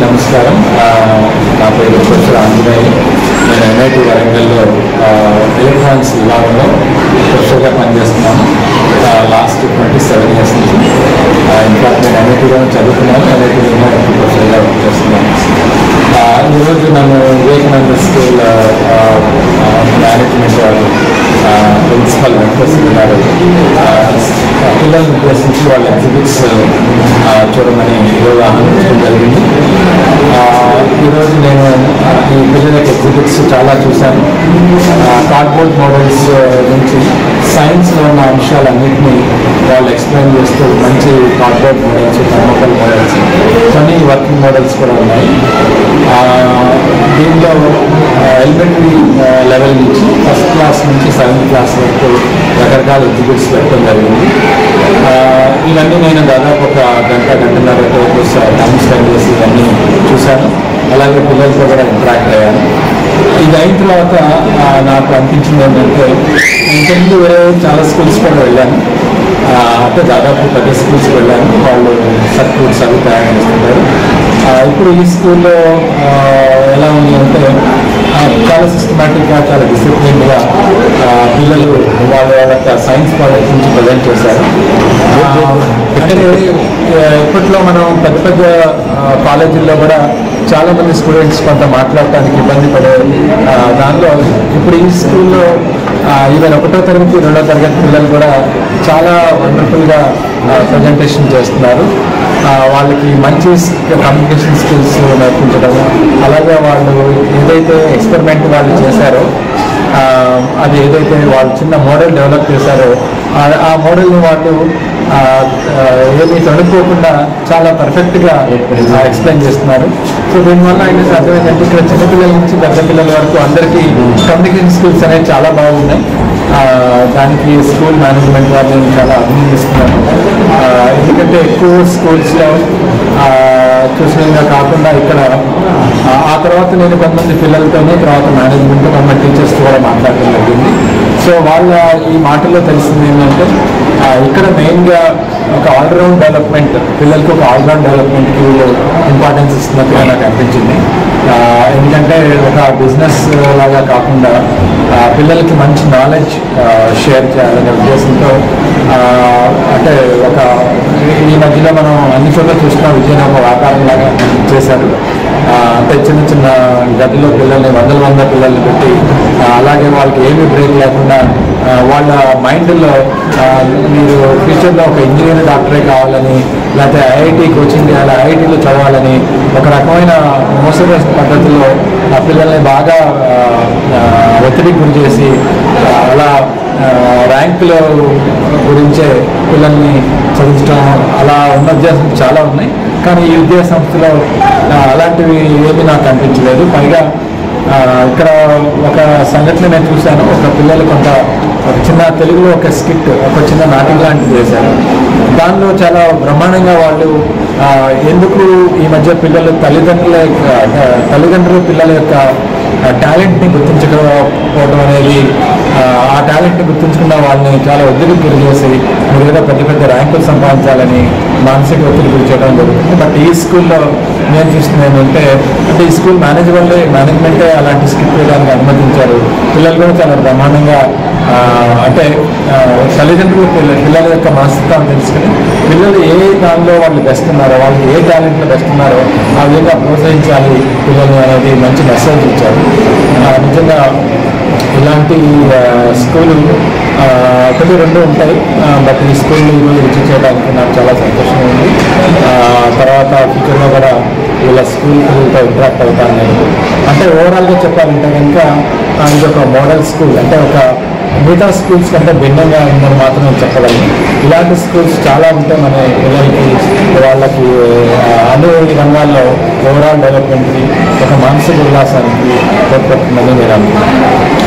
నమస్కారం. నా పేరు ప్రొఫెసర్ ఆంజనేయ. నేను MIT వరంగల్లో ఎలక్ట్రానిక్స్ విభాగంలో ప్రొఫెసర్గా పనిచేస్తున్నాను లాస్ట్ 27 years నుంచి. ఇన్ఫాక్ట్ నేను MITలో చదువుకున్నాను, MITలో ప్రొఫెసర్గా పనిచేస్తున్నాను. ఈరోజు నన్ను వివేకానంద స్కూల్ మేనేజ్మెంట్ వాళ్ళు ప్రిన్సిపల్ వెంకటేశ్వర పిల్లలను ఉద్దేశించి వాళ్ళ ఎగ్జిబిట్స్ చూడమని ఈరోజు ఆహ్వానించడం జరిగింది. ఈరోజు నేను ఈ పిల్లలకి ఎగ్జిబిట్స్ చాలా చూశాను. కార్డ్బోర్డ్ మోడల్స్ నుంచి సైన్స్లో ఉన్న అంశాలన్నింటినీ వాళ్ళు ఎక్స్ప్లెయిన్ చేస్తూ మంచి కార్డ్బోర్డ్ మోడల్స్, థర్మోకల్ మోడల్స్, కొన్ని వర్కింగ్ మోడల్స్ కూడా ఉన్నాయి. దీంట్లో ఎలిమెంటరీ లెవెల్ నుంచి ఫస్ట్ క్లాస్ నుంచి 7th క్లాస్ వరకు రకరకాల ఎగ్జిబిట్స్ పెట్టడం జరిగింది. ఇవన్నీ నేను దాదాపు ఒక గంటన్నర టైం స్పెండ్ చేసి ఇవన్నీ చూశాను. అలాగే పిల్లలతో కూడా ఇంటరాక్ట్ అయ్యాను. ఇది అయిన తర్వాత నాకు అనిపించింది ఏంటంటే, ఇంతకుముందు వేరే చాలా స్కూల్స్ కూడా వెళ్ళాను. అంటే దాదాపు 10 స్కూల్స్ వెళ్ళాను. వాళ్ళు సర్క్యూట్స్ అవి తయారు చేస్తుంటారు. ఇప్పుడు ఈ స్కూల్లో ఎలా ఉంది అంటే, చాలా సిస్టమేటిక్గా, చాలా డిసిప్లిన్గా పిల్లలు వాళ్ళ యొక్క సైన్స్ ప్రాజెక్ట్ నుంచి ప్రజెంట్ చేశారు. అంటే ఇప్పట్లో మనం పెద్ద కాలేజీల్లో కూడా చాలామంది స్టూడెంట్స్ కొంత మాట్లాడటానికి ఇబ్బంది పడే దానిలో ఇప్పుడు ఈ స్కూల్లో ఈవెన్ 1వ తరగతి 2వ తరగతి పిల్లలు కూడా చాలా వండర్ఫుల్గా ప్రజెంటేషన్ చేస్తున్నారు. వాళ్ళకి మంచి కమ్యూనికేషన్ స్కిల్స్ నేర్పించడం, అలాగే వాళ్ళు ఏదైతే ఎక్స్పెరిమెంట్ వాళ్ళు చేశారో, అది ఏదైతే వాళ్ళు చిన్న మోడల్ డెవలప్ చేశారో ఆ మోడల్ని వాళ్ళు ఏమీ తడుపుకోకుండా చాలా పర్ఫెక్ట్గా ఎక్స్ప్లెయిన్ చేస్తున్నారు. సో దీనివల్ల ఆయన అర్థమైందంటే, ఇక్కడ చిన్నపిల్లల నుంచి పెద్ద పిల్లల వరకు అందరికీ కమ్యూనికేషన్ స్కిల్స్ అనేవి చాలా బాగున్నాయి. దానికి స్కూల్ మేనేజ్మెంట్ వాళ్ళని చాలా అభినందిస్తున్నాను. ఎందుకంటే ఎక్కువ స్కూల్స్లో చూసినగా కాకుండా ఇక్కడ ఆ తర్వాత నేను కొంతమంది పిల్లలతోనే, తర్వాత మేనేజ్మెంట్, కొంతమంది టీచర్స్ కూడా మాట్లాడడం జరిగింది. సో వాళ్ళ ఈ మాటల్లో తెలిసింది ఏంటంటే, ఇక్కడ మెయిన్గా ఒక ఆల్రౌండ్ డెవలప్మెంట్, పిల్లలకి ఒక ఆల్రౌండ్ డెవలప్మెంట్కి ఇంపార్టెన్స్ ఇస్తున్నట్టుగా నాకు అనిపించింది. ఎందుకంటే ఒక బిజినెస్ లాగా కాకుండా పిల్లలకి మంచి నాలెడ్జ్ షేర్ చేయాలనే ఉద్దేశంతో, అంటే ఒక ఈ మధ్యలో మనం అన్ని చోట్ల చూస్తున్న విజయనగరం ఒక వ్యాపారం లాగా చేశారు. అంటే చిన్న గదిలో పిల్లల్ని వందల పిల్లల్ని పెట్టి, అలాగే వాళ్ళకి ఏమీ బ్రేక్ లేకుండా వాళ్ళ మైండ్లో మీరు ఫ్యూచర్లో ఒక ఇంజనీర్, డాక్టరే కావాలని, లేకపోతే IIT కోచింగ్ చేయాలి, IITలో చదవాలని ఒక రకమైన మోసపోయిన పద్ధతిలో ఆ పిల్లల్ని బాగా ఒత్తిడికి గురి చేసి, అలా ర్యాంకుల గురించే పిల్లల్ని చదివించడం, అలా ఉన్న ఉద్దేశం చాలా ఉన్నాయి. కానీ ఈ విద్యా సంస్థలో అలాంటివి ఏమీ నాకు అనిపించలేదు. పైగా ఇక్కడ ఒక సంఘటన నేను చూశాను. ఒక పిల్లలు ఒక చిన్న తెలుగులో ఒక స్కిట్, ఒక చిన్న నాటకం లాంటిది చేశారు. దానిలో చాలా బ్రహ్మాండంగా వాళ్ళు ఎందుకు ఈ మధ్య పిల్లలు తల్లిదండ్రులు పిల్లల యొక్క టాలెంట్ని గుర్తించకపోవడం అనేది, ఆ టాలెంట్ని గుర్తించకుండా వాళ్ళని చాలా ఒత్తిడికి గురి చేసి మీరు ఏదో పెద్ద ర్యాంకులు సంపాదించాలని మానసిక ఒత్తిడి గురి చేయడం జరుగుతుంది. బట్ ఈ స్కూల్లో నేను చూస్తుంది ఏంటంటే, అంటే ఈ స్కూల్ మేనేజ్మెంటే అలాంటి స్కిట్ వేయడానికి అనుమతించారు. పిల్లలు కూడా చాలా బ్రహ్మాండంగా, అంటే తల్లిదండ్రులు పిల్లల యొక్క మనస్తత్వాన్ని తెలుసుకుని పిల్లలు ఏ దానిలో వాళ్ళు బెస్ట్ ఉన్నారో, వాళ్ళకి ఏ టాలెంట్లో బెస్ట్ ఉన్నారో ఆ విధంగా ప్రోత్సహించాలి పిల్లలు అనేది మంచి మెసేజ్ ఇచ్చారు. నిజంగా ఇలాంటి స్కూలు 1-2 ఉంటాయి. బట్ ఈ స్కూల్ని ఈరోజు రుచి చేయడానికి నాకు చాలా సంతోషంగా ఉంది. తర్వాత ఫ్యూచర్లో కూడా వీళ్ళ స్కూల్ పిల్లలతో ఇంటరాక్ట్ అవుతాను నేను. అంటే ఓవరాల్గా చెప్పాలంటే కనుక ఇది ఒక మోడల్ స్కూల్, అంటే ఒక మిగతా స్కూల్స్ కంటే భిన్నంగా ఉందని మాత్రం నేను చెప్పగలను. ఇలాంటి స్కూల్స్ చాలా ఉంటే మన పిల్లలకి, వాళ్ళకి అన్ని రంగాల్లో ఓవరాల్ డెవలప్మెంట్కి, ఒక మానసిక ఉల్లాసానికి తోడ్పడుతుందని నేను అనుకుంటున్నాను.